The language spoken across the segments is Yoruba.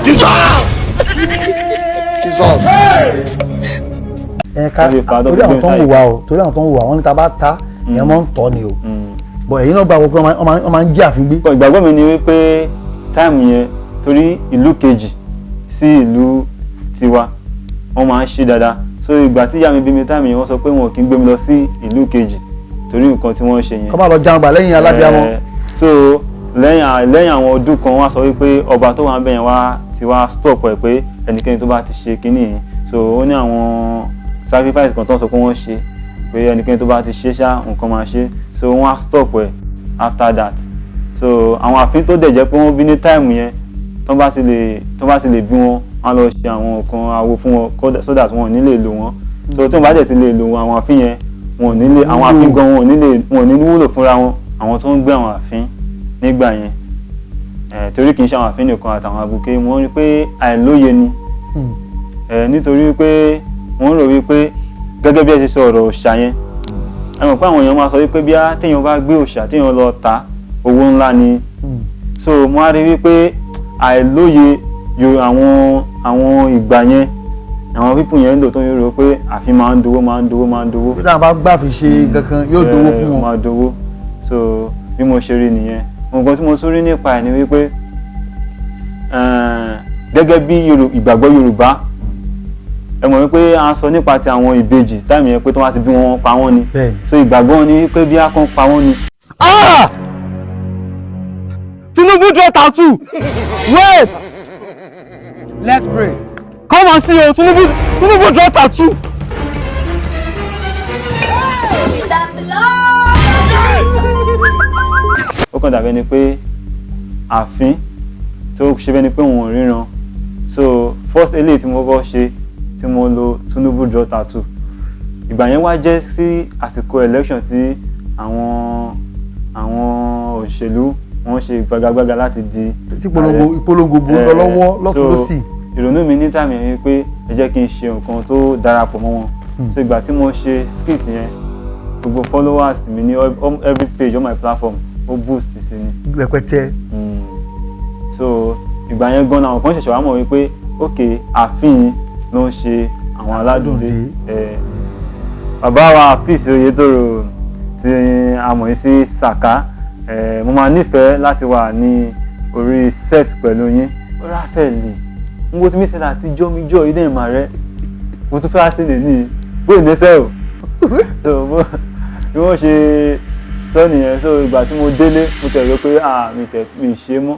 Jesus. ká torí àwọn tó ń wò wá o torí àwọn tó ń wò wá wọn ní ta bá ta ìyẹn mọ́ ń tọ́ ni o bọ̀ èyí náà gbàgbọ́ pé wọ́n máa ń jẹ́ àfin gbé. ìgbàgbọ́ mi ni wípé táìmù yẹn torí ìlú kejì sí ìlú tiwa wọ́n máa ń ṣe dáadáa so ìgbà tí ìyá mi bí mi táìmù yẹn wọ́n sọ pé wọn kì í gbé mi lọ sí ìlú kejì torí nǹkan tí wọ́n ṣe yẹn. kọ́ máa lọ jẹun gbà lẹ́yìn alábíàmọ́. so lẹ́yìn àwọn ọdún kan wọ́n sọ wípé ọba tó wà ń bẹ̀yẹn wá ti wá stop ẹ̀ pé ẹnikẹ́ni tó bá ti ṣe kínní yìí so ó ní àwọn sacrifice kan tó ń sọ pé wọ́n ṣe pé ẹnikẹ́ni tó bá ti ṣe ṣá nǹkan máa ṣe so wọ́n á stop ẹ̀ after that so àwọn àfin tó dẹ̀ jẹ́ pé wọ́n bí ní táìmù yẹn tó bá ti lè bí wọn wọ́n lọ ṣe àwọn nǹkan awo fún wọn so that wọn ò ní lè lò wọ́n so tí wọ́n bá dẹ̀ ti lè lò wọn àwọn àfin yẹn wọn ò ní lè àwọn àfin gan wọn ò ní wúlò fúnra wọn àwọn tó ń gbé àwọn àfin nígbà yẹn torí kì í ṣe àwọn àfin nìkan àtàwọn abuké wọ́n rí pé àìlóye ni nítorí pé wọ́n rò wípé gẹ́gẹ́ bí ẹ ṣe sọ ọ̀rọ̀ òòṣà yẹn ẹ mọ̀ pé àwọn èèyàn máa sọ wípé bí téèyàn bá gbé òòṣà téèyàn lọ ta owó ńlá ni so mo á rí wípé àìlóye àwọn ìgbà yẹn àwọn pípù yẹn ń lò tó ń rò pé àfi máa ń dowó. bí táwọn bá gbà fi ṣe kankan yóò dowó fún wọn. máa dowó so bí mo ṣe rí nìyẹn nǹkan tí mo tún rí nípa ẹ̀ ni wípé gẹ́gẹ́ bí ìgbàgbọ́ Yorùbá ẹ mọ̀ wípé a sọ nípa ti àwọn ìbejì táìmù yẹn pé tó wá ti bí wọn pa wọ́n ni so ìgbàgbọ́ ni wípé bí a kàn pa wọ́n ni. Tinubu draw tattoo. Wait. Let's pray. Come and see you. Tinubu draw tattoo. ó kàn dàbí ẹni pé àfin tó ṣe bẹ́ẹ̀ ni pé òun ò ríran so first eléyìí tí mo kọ́ ṣe tí mo lo Tinubu draw tattoo ìgbà yẹn wá jẹ́ sí àsìkò election tí àwọn òṣèlú wọ́n ṣe gbagagbága láti di tí ìpolongo bó lọ lọ́wọ́ lọ́tún lọ́sì. ìrònú mi ní tàmí yẹn pé ẹ jẹ́ kí n ṣe nǹkan tó darapọ̀ mọ́ wọn so ìgbà tí mo ṣe skit yẹn gbogbo followers mi ní every page on my platform ó boost sí ni. rẹpẹtẹ. so ìgbà yẹn gan-an àwọn kan ṣẹ̀ṣẹ̀ wá mọ̀ wípé ok àfihàn ló ń ṣe àwọn aládùndé bàbá wa Afeez Oyetoro tí a mọ̀ sí Saka mo máa nífẹ̀ẹ́ láti wà ní orí set pẹ̀lú yín ó ráfẹ́ lè ń wo tí mi ṣẹlẹ̀ àtijọ́ mi jọ ilé ìmọ̀ rẹ mo tún fẹ́ wá sílẹ̀ ní bóyá ìdẹ́sẹ̀ o so bí wọ́n ṣe sọ nìyẹn so ìgbà tí mo délé mo tẹ̀ rò pé mi ṣe mọ́.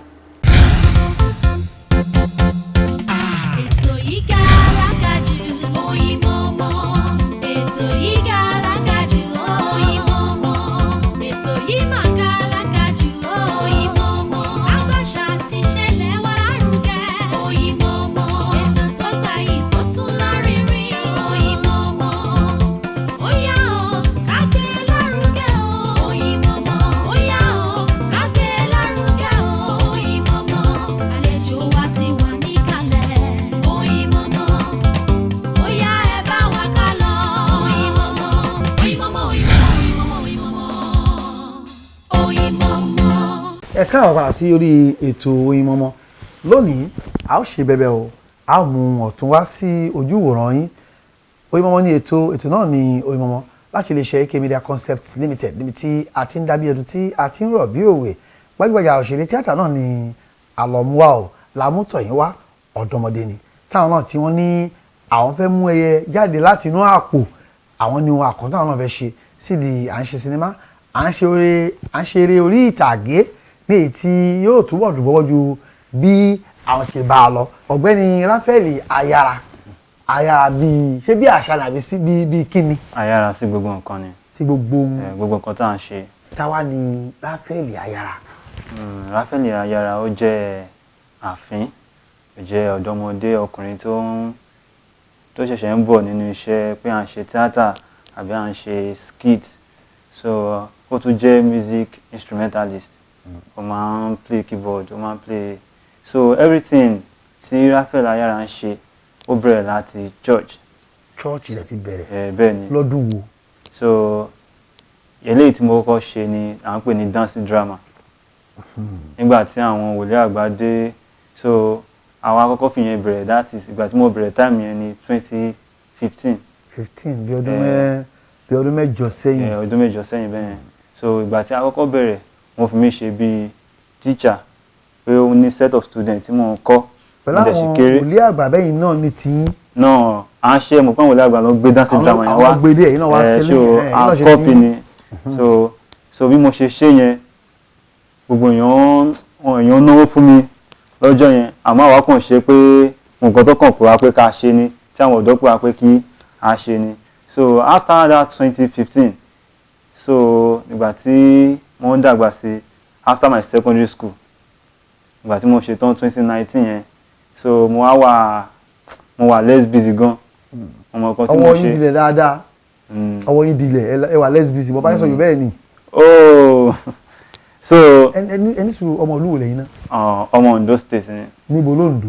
ẹ káàbọ̀ padà sí orí ètò Oyinmomo lónìí a ó ṣe bẹbẹ o a ó mú ọ̀tún wá sí ojú ìwòran yín Oyinmomo ní ètò náà ní Oyinmomo láti lè ṣe AK Media Concepts Limited níbi tí a ti ń dábí ẹdun tí a ti ń rọ̀ bí òwe gbajúgbajà òṣèré tíátà náà ní àlọ́múwá o làmútọ̀yìn wá ọ̀dọ́mọdé ni táwọn náà tí wọ́n ní àwọn fẹ́ mú ẹyẹ jáde láti inú àpò àwọn ní ohun àkọ́ńtà náà fẹ́ ṣe sídìí à ń ṣe sinimá à ń ṣe eré orí ìtàgé ní èyí tí yóò túbọ̀ dùbọ́wọ́ ju bí àwọn ṣe bá a lọ ọ̀gbẹ́ni Raphael ayára bíi ṣé bí àṣà nàbí sí bíi kíni. ayára sí gbogbo nǹkan ni. sí gbogbo nǹkan tá à ń ṣe. táwa ni Raphael ayára. Raphael ayára ó jẹ́ àfín ó jẹ́ ọ̀dọ́mọdé ọkùnrin tó ṣẹ̀ṣẹ̀ ń bọ̀ nínú iṣẹ́ pé à ń ṣe tíátà àbí à ń ṣe skit so ó tún jẹ́ music instrumentalist. ó máa ń play keyboard ó máa ń play so everything tí Raphael ayára ń ṣe ó bẹ̀rẹ̀ láti church rẹ̀ ti bẹ̀rẹ̀ bẹ́ẹ̀ ni lọ́dún wo. so eléyìí tí mo kọ́kọ́ ṣe ni à ń pè ní dancing drama nígbà tí àwọn wòlíì àgbà dé so àwọn àkọ́kọ́ fi yẹn bẹ̀rẹ̀ that is ìgbà tí mo bẹ̀rẹ̀ time yẹn ní 2015. 15 bí ọdún mẹ́jọ sẹ́yìn. ọdún mẹ́jọ sẹ́yìn bẹ́ẹ̀ yẹn so ìgbà tí àkọ́kọ́ bẹ̀rẹ̀ wọ́n fi mí ṣe bíi teacher pé ó ní set of students tí mò ń kọ́ pẹ̀lú àwọn wòlíì àgbà bẹ́yìn náà ní tiyín. náà à ń ṣe mọ̀ pé àwọn wòlíì àgbà ló gbé dancing drama yẹn wá àwọn gbèdé ẹ̀yin náà wá so à ń kọ́pì ni so bí mo ṣe ṣe yẹn gbogbo èèyàn náwó fún mi lọ́jọ́ yẹn àmọ́ àwa kàn ṣe pé nǹkan tó kàn pé wá pé ká ṣe ni tí àwọn ọ̀dọ́ pé wá pé kí a ṣe ni so after that 2015 so ìgbà tí mo ń dàgbà sí after my secondary school ìgbà tí mo ṣe tán 2019 yẹn so mo wà less busy gan ọmọ kan tí mo ṣe ọwọ́ yín dilẹ̀ dáadáa ọwọ́ yín dilẹ̀ ẹ wà less busy bọ́ bá yín sọ yóò bẹ́ẹ̀ ni. so ẹni sùn ọmọ olúwo lẹ́yìn náà. ọmọ Ondo state ni. níbo l'Ondo.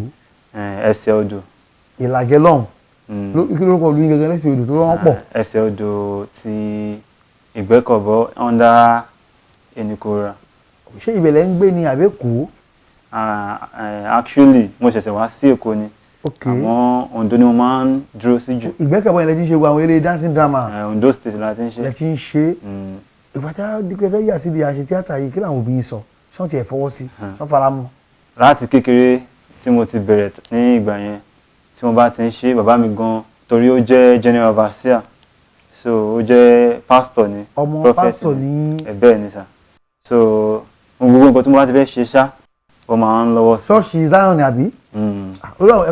Ẹsẹ̀ Odò. Ìlàjẹ lọ́hùn. kí ló kọ́ lóyún gẹ́gẹ́ lẹ́sẹ̀ Odò tó wọ́n pọ̀. Ẹsẹ̀ Odò ti Ìgbẹ́kọ̀bọ̀ under Enikora. ṣé ìbẹ̀lẹ̀ ń gbé ní àbẹ́kọ́. Actually mo ṣẹ̀ṣẹ̀ wá sí Èkó ni. Àmọ́ Ondo ni mo máa ń dúró sí jù. Ìgbẹ́kẹ̀bọ̀ yẹn lẹ ti ń ṣe àwọn eré dancing drama. Ondo state la ti ń ṣe. lẹ ti ń ṣe. ìgbà tí a dípẹ́ fẹ́ yà síbi àṣẹ tíátà yìí kí làwọn òbí yín sọ ṣé wọ́n ti ẹ̀ fọwọ́ sí wọ́n fara mọ́. láti kékeré tí mo ti bẹ̀rẹ̀ ní ìgbà yẹn tí mo bá ti ń ṣe bàbá mi gan torí ó jẹ́ general overseer so ó jẹ́ pastor ni. ọmọ pastor ní. bẹ́ẹ̀ ni sà so gbogbo nǹkan tí mo bá ti fẹ́ ṣe ṣá ó máa ń lọ́wọ́ sí. ṣọ́ọ̀ṣì Zion ni àbí. orí àwọn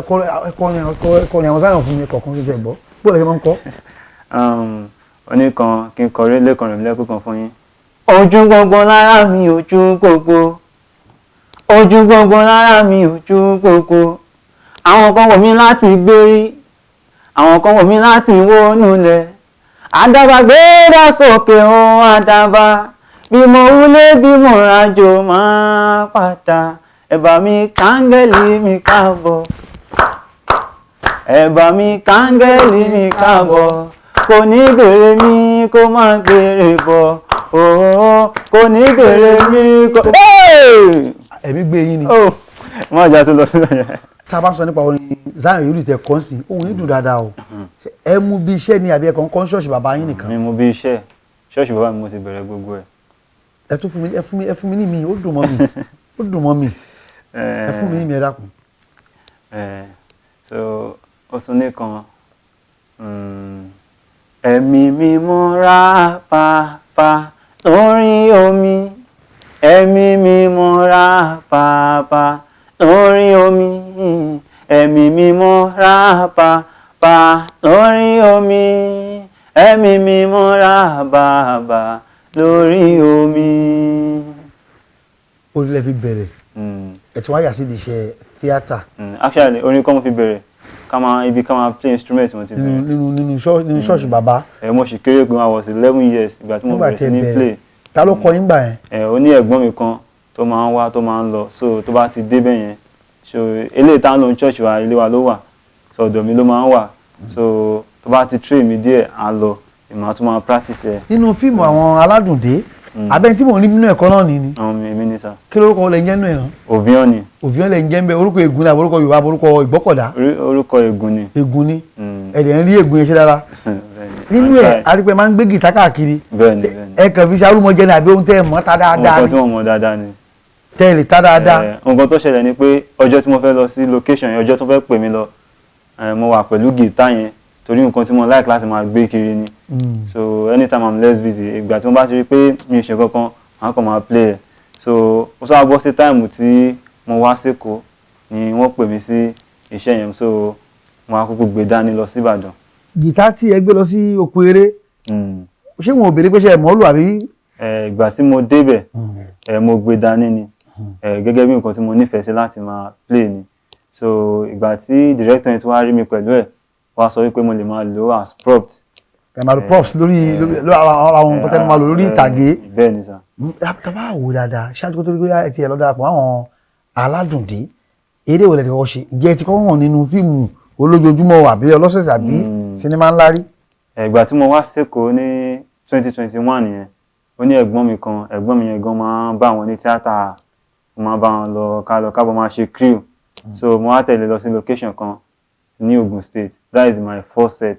ẹ̀kọ́ ni àwọn Zion fún mi kọ̀ọ̀kan tó jẹ́ gbọ́ bó lè máa ń kọ́. oníkan kí n kọrí lẹ́kàn rẹ̀ lẹ́kùn kan fún yín. ojú gbogbo lára mi ojú gbogbo ojú gbogbo lára mi ojú gbogbo àwọn kan wò mí láti gbérí àwọn kan wò mí láti wó nulẹ̀ àdàbà gbéra sókè ohun àdàbà bí mo wúlé bí mo rajo máa pàtà ẹ̀bà mi kángẹ́lì mi káàbọ̀ ẹ̀bà mi kángẹ́lì mi káàbọ̀ kò ní gbèrè mi kó má gbèrè bọ̀ ooo kò ní gbèrè mi kó. ẹ̀mí gbé yín ni. wọ́n àjà tó lọ sílẹ̀ yẹn. tá a bá sọ nípa orin Zion yóò tẹ kọ́ sí ohun yìí dùn dáadáa o ẹ mú bí iṣẹ́ ni àbí ẹ kàn kọ́ ṣọ́ọ̀ṣì bàbá yín nìkan. mi mú bí iṣẹ́ ṣọ́ọ̀ṣì bàbá mi mo ti bẹ̀rẹ̀ gbogbo ẹ̀. ẹ tún ẹ fún mi ní mi ó dùn mọ́ mi ó dùn mọ́ mi ẹ fún mi ní mi ẹ dákun. so ó tún nìkan ẹ̀mí mímọ́ ra pàápàá lórí omi ẹ̀mí mímọ́ ra pàápàá lórí omi ẹ̀mí mímọ́ ra pàápàá lórí omi ẹ̀mí mímọ́ ra bàbà lórí omi. orí lẹ fi bẹ̀rẹ̀ ẹ ti wá yà sí di iṣẹ́ tíátà. actually orin kan mo fi bẹ̀rẹ̀ ká máa play instrument mo ti bẹ̀rẹ̀. nínú ṣọ́ọ̀ṣì bàbá. mo sì kéré gan I was 11 years ìgbà tí mo bẹ̀rẹ̀ sí ní play. ta ló kọ́ yín gbà yẹn. ó ní ẹ̀gbọ́n mi kan tó máa ń wá tó máa ń lọ so tó bá ti débẹ̀ yẹn so eléyìí tá ń lọ ní church wa ilé wa ló wà so ọ̀dọ̀ mi ló máa ń wà so tó bá ti train mi díẹ̀ á lọ ìmọ̀ àtúmọ̀ máa practice ẹ̀. nínú fíìmù àwọn aládùndé abẹ́ni tí mò ń rí nínú ẹ̀kọ́ náà ni. èmi ni sà. kí lórúkọ wọlé ń jẹ́ nínú ẹ̀ náà. Òbíọ́n ni. Òbíọ́n lè ń jẹ́ ń bẹ orúkọ ègún ni àbí orúkọ Yorùbá àbí orúkọ Ìgbọ́kọ̀dá. orúkọ ègún ni. ègún ni ẹ̀dẹ̀ ń rí ègún yẹn ṣe dára. nínú ẹ̀ arípẹ́ máa ń gbé gìtá káàkiri. bẹ́ẹ̀ni bẹ́ẹ̀ni. ẹ kàn fi ṣe arúmọjẹ ni àbí ohun tẹ́ ẹ mọ̀ tá dáadáa ni. nǹkan tí wọ́n mọ̀ dáadáa ni. tẹ́ ẹ lè tá dáadáa. nǹkan tó ṣẹlẹ̀ ni pé ọjọ́ tí mo fẹ́ lọ sí location yẹn ọjọ́ tó fẹ́ pè mí lọ mo wà pẹ̀lú gìtá yẹn torí nǹkan tí mo like láti máa gbé kiri ni so anytime I'm less busy ìgbà tí mo bá ti rí pé mi ò ṣe kankan màá kàn máa play ẹ̀ so ó sábà bọ́ sí táìmù tí mo wá sẹ́kọ̀ọ́ ni wọ́n pè mí sí iṣẹ́ yẹn so mo á kúkú gbé dání lọ sí Ìbàdàn. gìtá tí ẹ gbé lọ sí oko eré ṣé wọn ò béèrè pé ṣe ẹ mọ̀ ọ́ lù àbí. ìgbà tí mo débẹ̀ mo gbé dání ni gẹ́gẹ́ bí nǹkan tí mo nífẹ̀ẹ́ sí láti máa play ni so ìgbà tí director yẹn tí wàá rí mi pẹ̀lú ẹ̀ wá sọ wípé mo lè máa lò as props. ẹ máa lo props lórí àwọn nǹkan tẹ́ máa lò lórí ìtàgé. bẹ́ẹ̀ ni sà. tábà wò dáadáa ṣáájú kó tó rí pé ẹ ti ẹ̀ lọ darapọ̀ àwọn aládùndé eré ìwòlẹ̀ tí wọ́n ṣe jẹ́ ti kọ́ hàn nínú fíìmù olójoojúmọ́ àbí ọlọ́sọ̀ọ̀sẹ̀ àbí sinimá ńlá rí. ìgbà tí mo wá sẹ́kọ̀ọ́ ní 2021 yẹn ó ní ẹ̀gbọ́n mi yẹn gan máa ń bá wọn ní tíátà mo máa bá wọn lọ kábọ̀ máa ṣe crew. So mo wá tẹ̀lé lọ sí location kan ní Ogun State. That is my first set.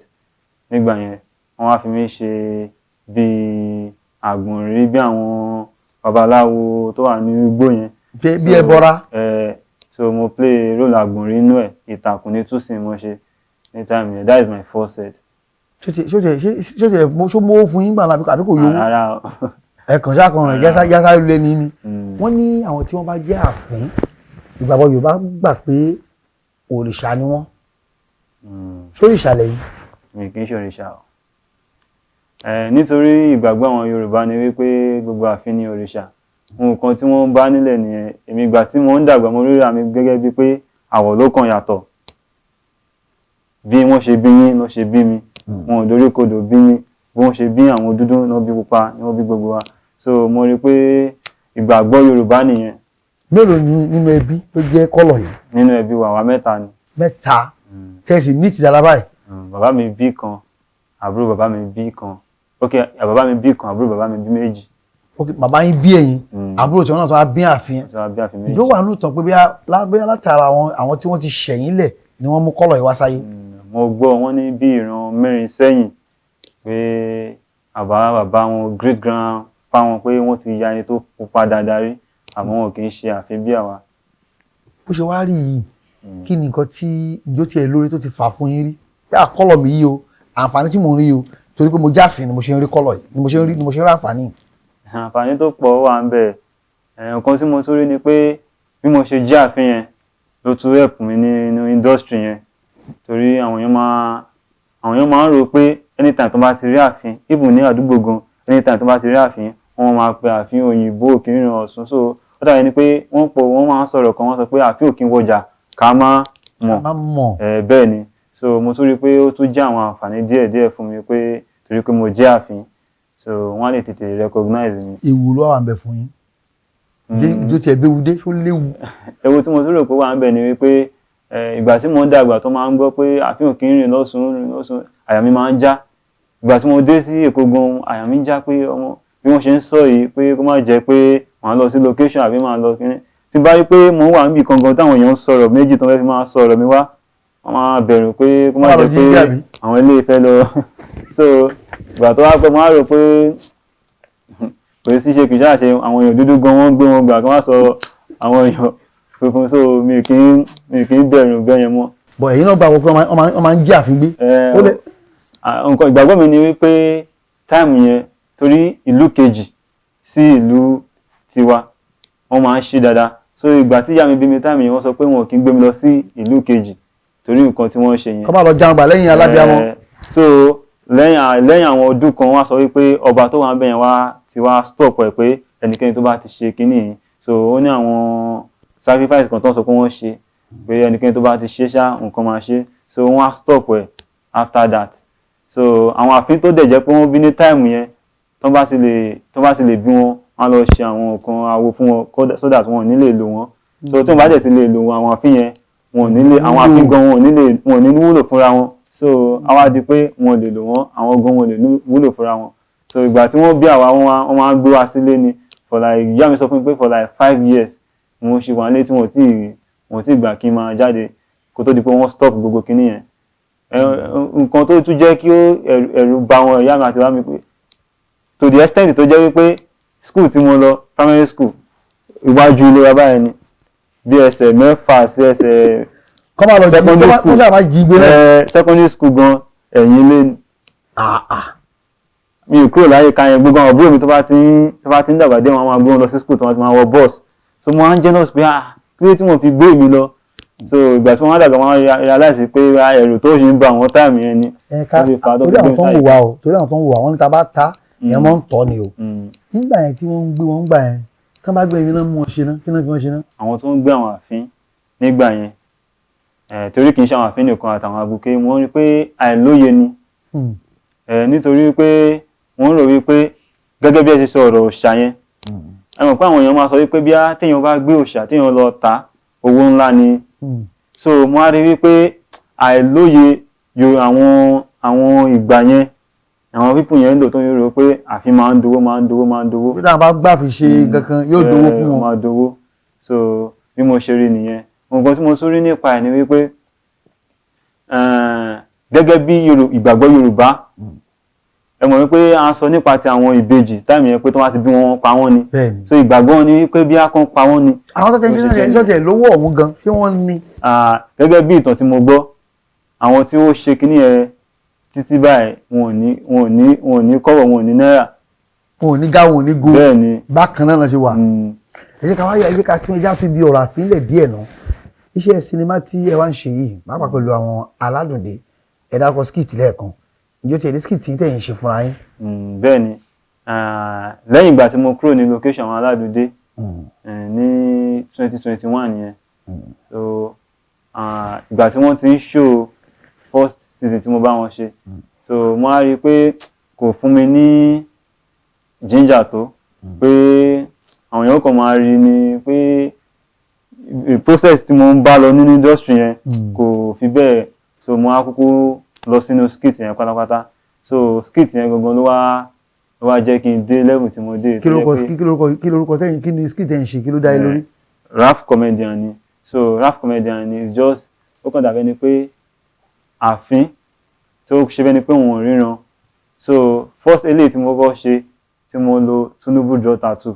Nígbà yẹn wọ́n wá fi mí ṣe bí àgbọ̀nrín bí àwọn babaláwo tó wà ní igbó yẹn. Bí ẹbọra. So mo play role àgbọ̀nrín inú ẹ̀, ìtàkùn ní túsìn mo ṣe ní time yẹn. That is my first set. ṣó mówó fún yín gbà náà àbí kò yówó? Rárá o. Ẹ̀kàn ṣákan rẹ̀ jásá lé ní ni. Wọ́n ní àwọn tí wọ́n bá jẹ́ àfín ìgbàgbọ́ Yorùbá gbà pé òrìṣà ni wọ́n. Ṣóríṣà lẹ́yìn? Mi kì í ṣe òrìṣà o. Nítorí ìgbàgbọ́ àwọn Yorùbá ni wípé gbogbo àfín ni òrìṣà. Nǹkan tí wọ́n bá nílẹ̀ nìyẹn. Èmi ìgbà tí mo ń dàgbà mo ríra mi gẹ́gẹ́ bí pé àwọ̀ ló kàn yàtọ̀. Bí wọ́n ṣe bí yín ló ṣe bí mi. Wọn ò dorí kodò bí mi. Bí wọ́n ṣe bí àwọn dúdú náà bí pupa ni wọ́n bí gbogbo wa. So mo rí pé ìgbàgbọ́ Yorùbá nìyẹn. Mélòó ni nínú ẹbí tó jẹ́ kọ́lọ̀ yìí? Nínú ẹbí wa àwa mẹ́ta ni. Mẹ́ta? Tẹ́sí ní ti dára báyìí? Bàbá mi bí kan, àbúrò bàbá mi bí kan. Bàbá mi bí kan, àbúrò bàbá mi bí méjì. Bàbá yín bí ẹ̀yin, àbúrò tí wọ́n náà tó wá bí àfihàn. Ìjọ wà ní ìtàn pé bí látara àwọn tí wọ́n ti ṣẹ̀yìn lẹ̀ ni wọ́n mú kọ́lọ̀ yìí wá sáyé. Mo gbọ́ wọn ní bí ìran 4 sẹ́yìn pé bàbá wọn great grandpa wọn pé wọ́n ti ya ẹni tó pupa dáadáa rí àmọ́ wọn kì í ṣe àfin bí àwa. Bó ṣe wá rí yìí kí ni nǹkan tí ìjọ tiẹ̀ lórí tó ti fà fún yín rí pé àkọ́lọ̀ mi yìí o àǹfààní tí mò ń rí o torí pé mo jáfin ni mo ṣe ń rí kọ́lọ̀ yìí ni mo ṣe ń rí àǹfààní. Àǹfààní tó pọ̀ wà ń bẹ̀. Nǹkan tí mo tún rí ni pé bí mo ṣe jẹ́ àfin yẹn ló tún help mi nínú industry yẹn torí àwọn èèyàn máa ń rò pé anytime tó bá ti rí àfin even ní àdúgbò gan anytime tó bá ti rí àfin wọ́n máa pe àfin òyìnbó Òkìrìnrìn Ọ̀ṣun. So ó dàbí ni pé wọ́n máa ń sọ̀rọ̀ kan wọ́n sọ pé àfin òkín wọjà ká má mọ̀. Bẹ́ẹ̀ ni. So mo tún rí pé ó tún jẹ́ àwọn àǹfààní díẹ̀díẹ̀ fún mi pé torí pé mo jẹ́ àfin so wọ́n lè tètè recognize mi. Ewu ló wà ń bẹ fún yín? Ìjọ tiẹ̀ béwu dé ṣó léwu? Ewu tí mo tún rò pé wà ń bẹ ni wípé ìgbà tí mo ń dàgbà tó máa ń gbọ́ pé àfin Òkìrìnrìn lọ́sùn àyà mi máa ń já. Ìgbà tí mo dé sí Èkó gan àyà mi ń já pé bí wọ́n ṣe ń sọ yìí pé kó má jẹ́ pé màá lọ sí location àbí màá lọ kíní. Tí bá rí pé mo wà níbi kankan táwọn èèyàn ń sọ̀rọ̀ méjì tó fẹ́ fi máa sọ̀rọ̀ mi wá wọ́n máa bẹ̀rù pé kó má jẹ́ pé àwọn ilé ìfẹ́ lọ. So ìgbà tó wá pẹ́ mo á rò pé kò sí ṣe kì í ṣàṣe àwọn èèyàn dúdú gan wọ́n gbé wọn gbà kí wọ́n sọ àwọn èèyàn funfun so mi kì í bẹ̀rù bẹ́ẹ̀ yẹn mọ́. Bọ̀ èyí náà gbà wọ́n pé wọ́n máa ń jẹ́ àfin gbé. Nǹkan ìgbàgbọ́ mi ni wípé táìmù yẹn torí ìlú kejì sí ìlú tiwa wọ́n máa ń ṣe dáadáa. So ìgbà tí ìyá mi bí mi táìmù yẹn wọ́n sọ pé wọn kì í gbé mi lọ sí ìlú kejì torí nǹkan tí wọ́n ṣe yẹn. Kọ́ máa lọ jàǹgbà lẹ́yìn alábíàmọ́. So lẹ́yìn àwọn ọdún kan wọ́n sọ wípé ọba tó wà ń bẹ̀ yẹn ti wá stop ẹ̀ pé ẹnikẹ́ni tó bá ti ṣe kínní yìí so ó ní àwọn sacrifice kan tó ń sọ pé wọ́n ṣe pé ẹnikẹ́ni tó bá ti ṣe ṣá nǹkan máa ṣe so wọ́n á stop ẹ̀ after that. So àwọn àfin tó dẹ̀ jẹ́ pé wọ́n bí ní time yẹn tó bá ti lè bí wọn á lọ ṣe àwọn nǹkan awo fún wọn so that wọn ò ní lè lò wọ́n. So tí wọ́n bá dẹ̀ ti lè lò wọn àwọn àfin yẹn àwọn àfin gan wọn ò ní wúlò fúnra wọn. So àwa di pé wọn ò lè lò wọ́n àwọn gan wọn ò lè wúlò fúnra wọn. So ìgbà tí wọ́n bí àwa wọ́n máa ń gbé wa sílé ni for like ìyá mi sọ fún mi pé for like 5 years mo ṣe wà nílé tí wọ́n ti gbà kí n máa jáde kó tó di pé wọ́n stop gbogbo kinní yẹn. Nǹkan tó tún jẹ́ kí ẹ̀rù bà wọn ìyá mi àti bàbá mi pé to the extent tó jẹ́ wípé school tí mo lọ primary school iwájú ilé wa báyìí ni bí ẹsẹ̀ 6 sí ẹsẹ̀ secondary school gan ẹ̀yìn ilé ni. Mi ò kúrò láyé ká yẹn gbogbo àwọn àbúrò mi tó bá ti ń dàgbà dé wọn máa gbé wọn lọ sí school tó máa wọ bus so mo máa ń jealous pé kílé tí wọ́n fi gbé mi lọ so ìgbà tí wọ́n wá dàgbà wọ́n realize pé ẹ̀rù tó ṣe ń ba àwọn táìmù yẹn ni. torí àwọn tó ń wò wá wọn ní ta bá ta yẹn mọ́ ń tọ́ ni o nígbà yẹn tí wọ́n ń gbé wọn gbà yẹn kí wọ́n bá gbé iná mú wọn ṣe ná kí wọ́n fi wọn ṣe ná. àwọn tó ń gbé àwọn àfin nígbà yẹn torí kì í ṣe àwọn àfin nìkan àtàwọn abuké wọ́n rí pé àìlóye ni nítorí pé wọ́n rò wípé gẹ́gẹ́ bí ẹ ṣe sọ ọ̀rọ̀ òòṣà yẹn ẹ mọ̀ pé àwọn èèyàn máa sọ wípé bí téèyàn bá gbé òòṣà téèyàn lọ ta owó ńlá ni so mo á rí wípé àìlóye àwọn ìgbà yẹn àwọn pípù yẹn ń lò tó ń rò pé àfi máa ń dowó. bí táwọn bá gbà fi ṣe kankan yóò dowó fún wọn. máa dowó so bí mo ṣe rí nìyẹn. Nǹkan tí mo tún rí nípa ẹ̀ ni wípé gẹ́gẹ́ bí ìgbàgbọ́ Yorùbá ẹ mọ̀ wípé a sọ nípa ti àwọn ìbejì táìmì yẹn pé tó wá ti bí wọn pa wọ́n ni so ìgbàgbọ́ wọn ni wípé bí a kan pa wọ́n ni. àwọn tó tẹ́ ń ṣe lówó ọ̀hún gan ṣé wọ́n ní. gẹ́gẹ́ bí ìtàn tí mo gbọ́ àwọn tí ó ṣe kíní yẹn títí báyìí wọn ò ní kọ́bọ̀ wọn ò ní náírà. wọn ò ní gá wọn ò ní go bẹ́ẹ̀ ni bákan náà ṣe wà. ẹ jẹ́ ká wáyé ẹ jẹ́ ká tún ẹja fi bí ọ̀rọ̀ àfilẹ̀ díẹ̀ náà iṣẹ́ sinimá tí ẹ wá ń ṣe yìí pàápàá pẹ̀lú àwọn aládùndé ẹ dárúkọ skit lẹ́ẹ̀kan ìjọ tí ẹ ní skit tí tẹ̀yìn ṣe fúnra yín. bẹ́ẹ̀ ni lẹ́yìn ìgbà tí mo kúrò ní location àwọn aládùndé ní 2021 yẹn so ìgbà tí wọ́n ti ń show first season tí mo bá wọn ṣe so mo á rí i pé kò fún mi ní ginger tó pé àwọn èèyàn kan máa rí ni pé process tí mo ń bá lọ nínú industry yẹn kò fi bẹ́ẹ̀ so mo á kúkú lọ sínú skit yẹn pátápátá so skit yẹn gangan ló wá jẹ́ kí n dé level tí mo dé. kí lorúkọ tẹ́yìn kí ni skit ẹ̀ ń ṣe kí ló dá yé lórí. rap comedian ni so rap comedian ni is just ó kàn dàbẹ́ ni pé àfin tí ó ṣe bẹ́ẹ̀ ni pé òun ò ríran so first eléyìí tí mo kọ́ ṣe tí mo lo Tinubu draw tattoo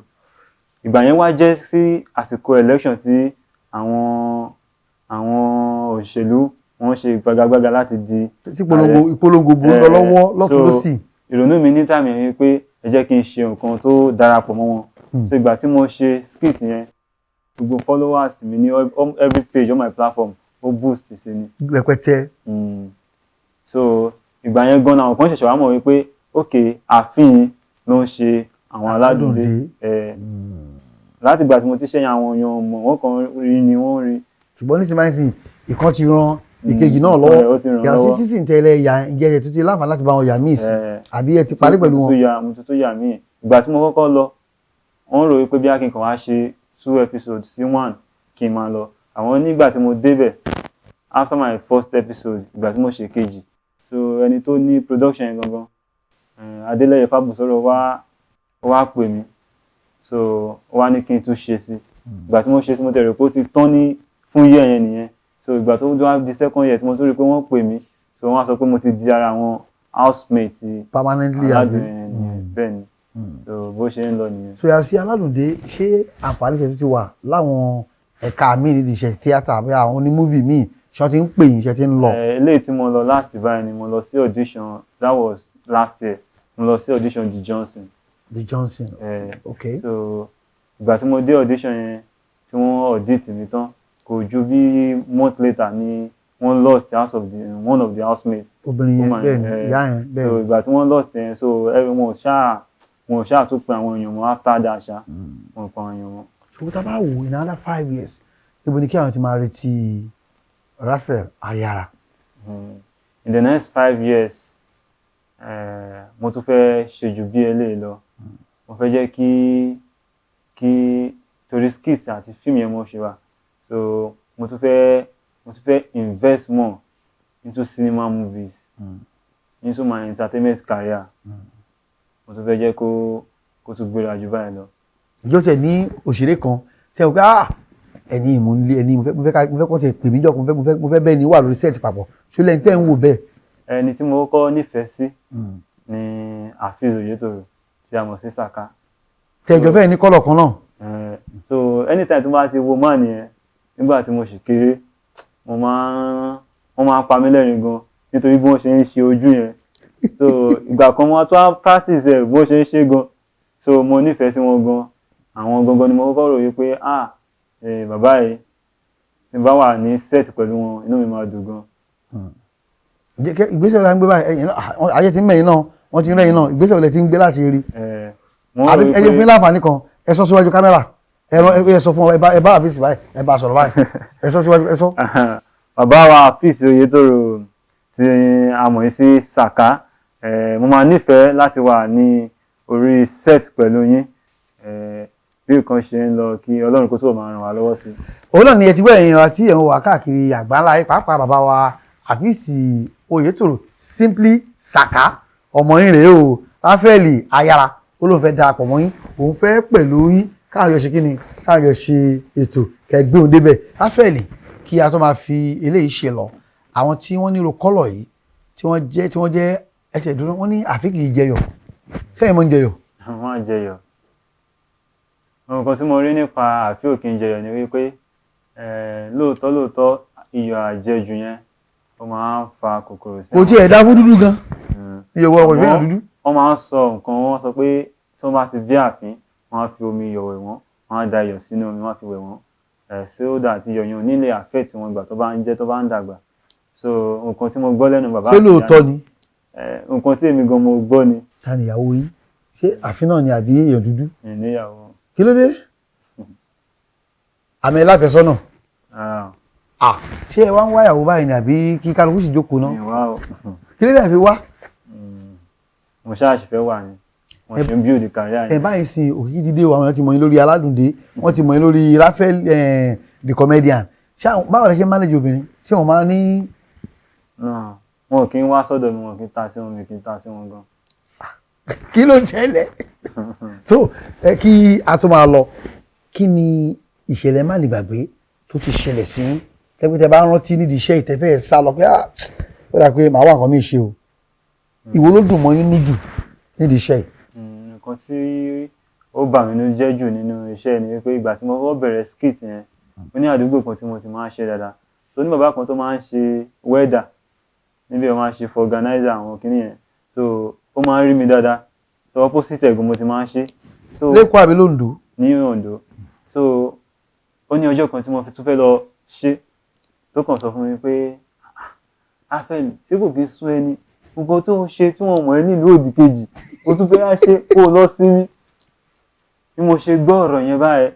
ìgbà yẹn wá jẹ́ sí àsìkò election tí àwọn òṣèlú wọ́n ṣe ìgbàgbàgbà láti di tí ìpolongo bó lọ lọ́wọ́ lọ́tún lọ́sì. ìrònú mi ní tàmí ẹ̀yìn pé ẹ jẹ́ kí n ṣe nǹkan tó darapọ̀ mọ́ wọn so ìgbà tí mo ṣe skit yẹn gbogbo followers mi ní every page on my platform ó boost sí ni. rẹpẹtẹ. so ìgbà yẹn gan-an àwọn kan ṣẹ̀ṣẹ̀ wá mọ̀ wípé ok àfihàn ló ń ṣe àwọn aládùndé láti ìgbà tí mo ti ṣẹ́yìn àwọn èèyàn mọ̀ wọ́n kàn rí ni wọ́n rí. ṣùgbọ́n nísìnyí ìkan ti ran ìkejì náà lọ́wọ́ yàtọ̀ sí sísìn tẹ́lẹ̀ ya ǹjẹ́ ẹ̀ tó ti láǹfààní láti bá wọn yà míì sí àbí ẹ ti parí pẹ̀lú wọn. mo tuntun yà míì ìgbà tí mo kọ́kọ́ lọ wọ́n rò wípé bí a kì í kàn wá ṣe 2 episodes sí 1 kí n máa lọ àwọn nígbà tí mo débẹ̀ after my first episode ìgbà tí mo ṣe kejì so ẹni tó ní production yẹn gangan Adélẹ́yẹ Fábùsọ̀rọ̀ wá pè mí so wá ní kí n tún ṣe sí ìgbà tí mo ṣe sí mo tẹ̀rẹ̀ pé ó ti tán ní fún year yẹn nìyẹn so ìgbà tó wá di second year tí mo tún rí pé wọ́n pè mí so wọ́n á sọ pé mo ti di ara àwọn housemate permanently aládùn bẹ́ẹ̀ ni so bó ṣe ń lọ nìyẹn. so yàtọ̀ sí aládùndé ṣé àǹfààní ṣe ti wà láwọn ẹ̀ka míì nídìí iṣẹ́ tíátà bí àwọn onímúvì míì ṣé wọ́n ti ń pè yín ṣe ti ń lọ. eléyìí tí mo lọ last báyìí ni mo lọ sí audition that was last year mo lọ sí audition The Johnson. The Johnson okay. so ìgbà tí mo dé audition yẹn tí wọ́n audit mi tán kò ju bí month later ni wọ́n lost the house of one of the housemates. obìnrin yẹn bẹ́ẹ̀ ni ìyá yẹn bẹ́ẹ̀ ni. so ìgbà tí wọ́n lost yẹn so wọn ò ṣáà tún pe àwọn èèyàn mọ́ after that ṣá wọn pa àwọn èèyàn mọ́. ṣùgbọ́n tá a bá wò in another 5 years ibo ni kí àwọn ti máa retí Raphael Ayara. in the next 5 years mo tún fẹ́ ṣe jù bí eléyìí lọ mo fẹ́ jẹ́ kí torí skits àti fíìmù yẹn mo ṣe wà so mo tún fẹ́ invest more into cinema movies into my entertainment career mo tún fẹ́ jẹ́ kó tún gbéra jù báyìí lọ. ìjọ tẹ ní òṣèré kan tẹ o pé ẹni mo fẹ́ kọ́ tẹ pè mí jọ mo fẹ́ bẹ́ẹ̀ ni wà lórí set papọ̀ ṣó lẹ́yìn tẹ́ ń wò bẹ́ẹ̀. ẹni tí mo kọ́kọ́ nífẹ̀ẹ́ sí ni Afeez Oyetoro tí a mọ̀ sí Saka. tẹjọ fẹ́ ní kọ́lọ̀ kan náà. so anytime tó bá ti wo máà nìyẹn nígbà tí mo ṣì kéré wọ́n máa pa mí lẹ́rìn gan nítorí bí wọ́n ṣe ń ṣe ojú yẹn so ìgbà kan mo tún practice ẹ̀ bó ṣe ń ṣe gan so mo nífẹ̀ẹ́ sí wọn gan àwọn gangan ni mo kọ́kọ́ rò yí pé bàbá yìí tí n bá wà ní set pẹ̀lú wọn inú mi máa dùn gan. ìgbésẹ̀ la ń gbé báyìí ayé ti ń mẹ́yìn náà wọ́n ti ń rẹ́yìn náà ìgbésẹ̀ olè ti ń gbé láti rí. àbí ẹ jẹ́ fún láǹfààní kan ẹ sọ síwájú kámẹ́rà ẹ sọ fún ẹ bá Afeez báyìí ẹ bá sọ̀rọ̀ báyìí ẹ sọ síwájú ẹ sọ. bàbá wa Afeez Oyetoro tí a mọ̀ sí Saka mo máa nífẹ̀ẹ́ láti wà ní orí set pẹ̀lú yín bí nǹkan ṣe ń lọ kí Ọlọ́run kó tó máa ràn wá lọ́wọ́ sí. òun náà ni ẹ ti gbọ́ ẹ̀yìn àti ẹ̀hún wà káàkiri àgbáńlá yìí pàápàá bàbá wa Afeez Oyetoro simply Saka ọmọ yín rèé o Raphael Ayara ó lóun fẹ́ darapọ̀ mọ́ yín òun fẹ́ pẹ̀lú yín káàyọ̀ ṣe kíni káàyọ̀ ṣe ètò kẹgbẹ́ òun débẹ̀ Ráfẹ́lì kí a tó máa fi eléyìí ṣe lọ àwọn tí wọ́n nílò kọ́lọ̀ yìí tí wọ́n jẹ́ ẹsẹ̀ dúró wọ́n ní àfi kì í jẹyọ̀ sẹ́yìn mọ́ ń jẹyọ̀. wọ́n á jẹyọ̀ nǹkan tí mo rí nípa àfi òkè ń jẹyọ̀ ni wípé lóòótọ́ iyọ̀ àjẹjù yẹn ó máa ń fa kòkòrò sí. kò tí ẹ̀ dá fún dúdú gan iyọ̀ wọ ọkọ̀ ìgbéyàwó dúdú. wọ́n máa ń sọ nǹkan wọ́n sọ pé tí wọ́n bá ti bí àfín wọ́n á fi omi iyọ̀ wẹ̀ wọ́n wọ́n á da iyọ̀ sínú omi wọ́n á fi wẹ̀ wọ́n sí ó dà àti iyọ̀ yẹn ò ní lè affect wọn ìgbà tó bá ń jẹ́ tó bá ń dàgbà so nǹkan tí mo gbọ́ lẹ́nu bàbá ṣé lóòótọ́ ni. nǹkan tí èmi gan mo gbọ́ ni. ta ni ìyàwó yín ṣé àfin náà ni àbí èèyàn dúdú. ìníyàwó. kí ló dé àmì láfẹsọ́nà. ṣé ẹ wá ń wá ìyàwó báyìí ni àbí kí kálukú sì jókòó náà. kí ló dé àfi wá. mo ṣáàṣì fẹ́ wà ní wọ́n ṣe ń build career yẹn. ẹ báyìí sin òkìkí dídé o àwọn ti mọ̀ yín lórí Aládùndé wọ́n ti mọ̀ yín lórí Raphael the comedian báwo lẹ ṣe manage obìnrin ṣé wọ́n máa ní. wọn kì í wá sọ́dọ̀ mi wọn kì í ta sí wọn mi kì í ta sí wọn gan. kí ló ṣẹlẹ̀ so kí a tó máa lọ kí ni ìṣẹ̀lẹ̀ má lè gbàgbé tó ti ṣẹlẹ̀ sí tẹ́gbẹ́tẹ́ bá rántí nídìí iṣẹ́ ìtẹ́fẹ́ sá lọ pé ó dà pé màá wà nǹkan mi ṣe o ìwo ló dùn mọ́ yín lójú nídìí iṣẹ́ yìí. nǹkan tí ó bà mí nínú jẹ́ jù nínú iṣẹ́ ni wípé ìgbà tí mo kọ́kọ́ bẹ̀rẹ̀ skit yẹn ó ní àdúgbò kan tí mo ti máa ń ṣe dáadáa tó ní bàbá kan tó máa ń ṣe wẹ́dà níbi ó máa ń ṣe for organizer àwọn kìíní yẹn so ó máa ń rí mi dáadáa so opposite ẹ̀gùn mo ti máa ń ṣe. lẹ́kọ̀ọ́ àbí lóńdó. ní Oǹdó so ó ní ọjọ́ kan tí mo tún fẹ́ lọ ṣe tó kàn sọ fún mi pé Ráfẹ́lì tí kò kí sún ẹni nǹkan tó ń ṣe tí wọ́n mọ̀ ẹ́ nílùú òdì kejì ó tún fẹ́ ṣe kó lọ sí mi bí mo ṣe gbọ́ ọ̀rọ̀ yẹn báyẹn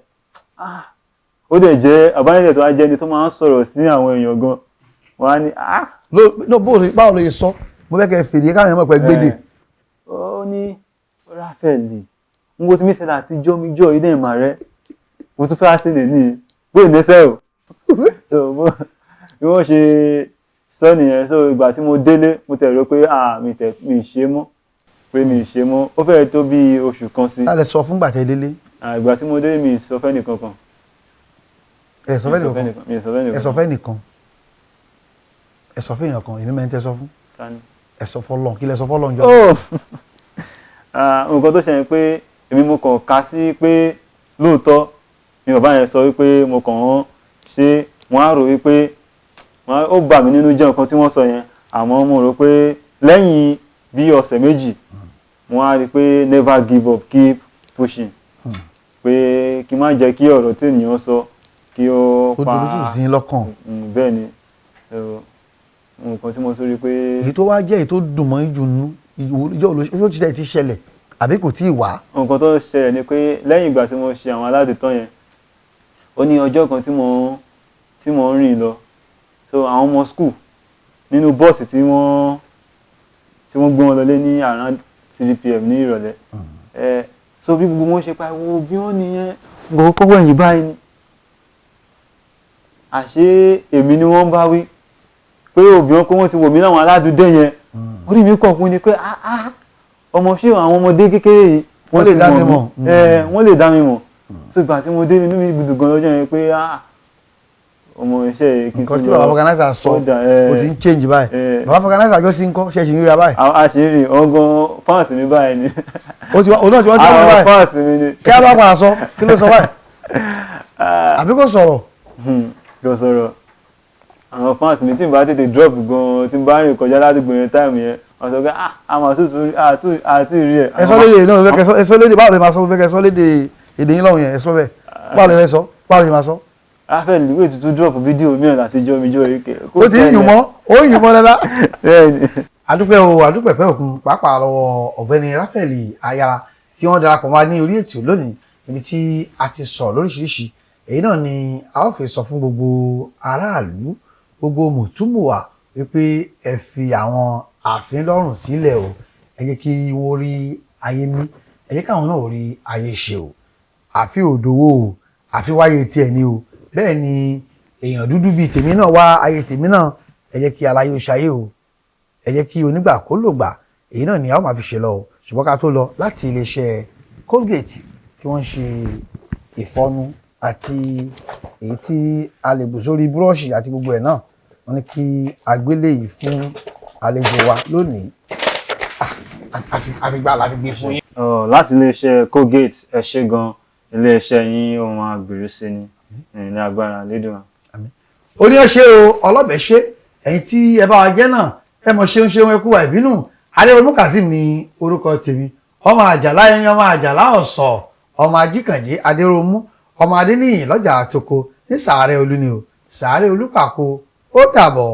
ó dẹ̀ jẹ́ àbáyẹ̀dẹ̀ tó wá jẹ́ ẹni tó máa ń sọ̀rọ̀ sí àwọn èèyàn gan wọ́n á ní báwo ló yẹ sọ mo fẹ́ kẹ́ fèdè káwọn èèyàn mọ̀ pé gbédè. ó ní Ráfẹ́lì n wo ti mi ṣẹlẹ̀ àtijọ́ mi jọ ilé ìmọ̀ rẹ mo tún fẹ́ wá sí nìyí bóyá nẹ́sẹ̀ o so bí wọ́n ṣe sọ nìyẹn so ìgbà tí mo délé mo tẹ̀ rò pé mi ṣe mọ́ pé mi ṣe mọ́ ó fẹ́ẹ́ tó bí oṣù kan sí. a lè sọ fún gbàtẹ́ délé. ìgbà tí mo délé mi sọ fẹ́ nìkan kan. ẹ sọ fẹ́ nìkan ẹ sọ fẹ́ nìkan ẹ sọ fẹ́ èèyàn kan èmi mẹ́rin tẹ́ sọ fún. ẹ sọ fọ́lọ́run kí lẹ sọ fọ́lọ́run jọ. nǹkan tó ṣẹlẹ̀ pé èmi mo kàn ká sí pé lóòótọ́ ni bàbá yẹn sọ wípé mo kàn ń ṣe wọ́n á rò wípé ó bà mí nínú jẹ́ nǹkan tí wọ́n sọ yẹn àmọ́ mo rò pé lẹ́yìn bí ọ̀sẹ̀ méjì mo á rí pé never give up keep pushing pé kí n má jẹ́ kí ọ̀rọ̀ tí ènìyàn sọ kí ó pa ó sí lọ́kàn. bẹ́ẹ̀ ni nǹkan tí mo tún rí pé. èyí tó wá jẹ́ èyí tó dùn mọ́ jù nú ìjọ ti ṣẹlẹ̀ àbí kò tí ì wá. nǹkan tó ṣẹlẹ̀ ni pé lẹ́yìn ìgbà tí mo ṣe àwọn aládìtọ́ yẹn ó ní ọjọ́ kan tí mo ń rìn lọ so àwọn ọmọ school nínú bọ́ọ̀sì tí wọ́n gbé wọn lọlé ní around 3 PM ní ìrọ̀lẹ́ so bí gbogbo wọn ṣe pariwo bí wọ́n nìyẹn gbogbo kọ́wọ́ ẹ̀yìn báyìí ni àṣé èmi ni wọ́n bá wí pé òbí wọn pé wọ́n ti wò mí láwọn aládùúdé yẹn orí mi kọ̀ fún ni pé ọmọ ṣé àwọn ọmọdé kékeré yìí wọ́n lè dá mi mọ̀ wọ́n lè dá mi mọ̀ so ìgbà tí mo dé nínú mi gbùdù gan lọ́jọ́ yẹn pé ọmọ iṣẹ́ kí n nǹkan tí bàbá organizer sọ o ti ń change báyìí bàbá organizer jọ sí ń kọ́ ṣe é ṣe ń ríra báyìí. a ṣe ń rìn ọgán fáǹsì mi báyìí ni. òun náà ti wọ́n ti wọ́n báyìí fáǹsì mi ni. kí á bá padà sọ kí ló sọ báyìí àbí kò sọ̀rọ̀. kò sọ̀rọ̀ àwọn fáǹsì mi tí n bá tètè drop gan tí n bá rìn kọjá ládùúgbò yẹn táìmù yẹn wọ́n sọ pé àmọ́ àti rí ẹ̀. ẹ̀sọ́ léde náà ẹ̀sọ́ léde báwo lè máa sọ fún ẹ̀sọ́ léde èdè yín lọ́hùn yẹn ẹ̀sọ́ bẹ́ẹ̀ báwo lè sọ báwo lè máa sọ. Ráfẹ́lì ìwé tuntun drop fídíò mìíràn àtijọ́ mi jọ èké. ó ti ń yùn mọ́ ó ń yùn mọ́ lẹ́la. adúpẹ́ pẹ́ òkun pàápàá lọ́wọ́ ọ̀gbẹ́ni Ráfẹ́lì Ayára tí wọ́n darapọ̀ wá ní orí ètò lónìí níbi tí a ti sọ lóríṣiríṣi èyí náà ni a ó fi sọ fún gbogbo aráàlú gbogbo mùtúmùwà wípé ẹ fi àwọn ààfin lọ́rùn sílẹ̀ o ẹ jẹ́ kí wọ́n rí ayé mí ẹ jẹ́ káwọn náà rí ayé ṣe o àfi òdòwò o àfi wáyé tiẹ̀ ní o bẹ́ẹ̀ ni èèyàn dúdú bíi tèmi náà wá ayé tèmi náà ẹ jẹ́ kí aláyé ó ṣayé o ẹ jẹ́ kí onígbà kó lò gbà èyí náà ni a ó máa fi ṣe lọ o ṣùgbọ́n ká tó lọ láti iléeṣẹ́ Colgate tí wọ́n ń ṣe ìfọnu àti èyí tí a lè bù sórí búrọ́ọ̀ṣì àti gbogbo ẹ̀ náà wọ́n ní kí agbélé yìí fún àlejò wa lónìí. àfigbá la fi gbé fún yín. Láti iléeṣẹ́ Colgate ẹ ṣé gan, iléeṣẹ́ yín ó máa gbèrú sí ni ní agbára lédùn. ó ní ó ṣe o ọlọ́bẹ̀ ṣe ẹ̀yin tí ẹ bá wa jẹ́ náà ẹ mọ̀ ṣeun ẹ kú wa ìbínú. Adéròmú Kazeem ní orúkọ tèmi, ọmọ àjàlá ẹyin, ọmọ àjàlá ọ̀sọ̀, ọmọ ajíkànjé Adéròmú, ọmọ Adéníyì lọ́jà àtòkò ní Sàárẹ̀ Olú ni o, Sàárẹ̀ Olúpàkó, ó dàbọ̀.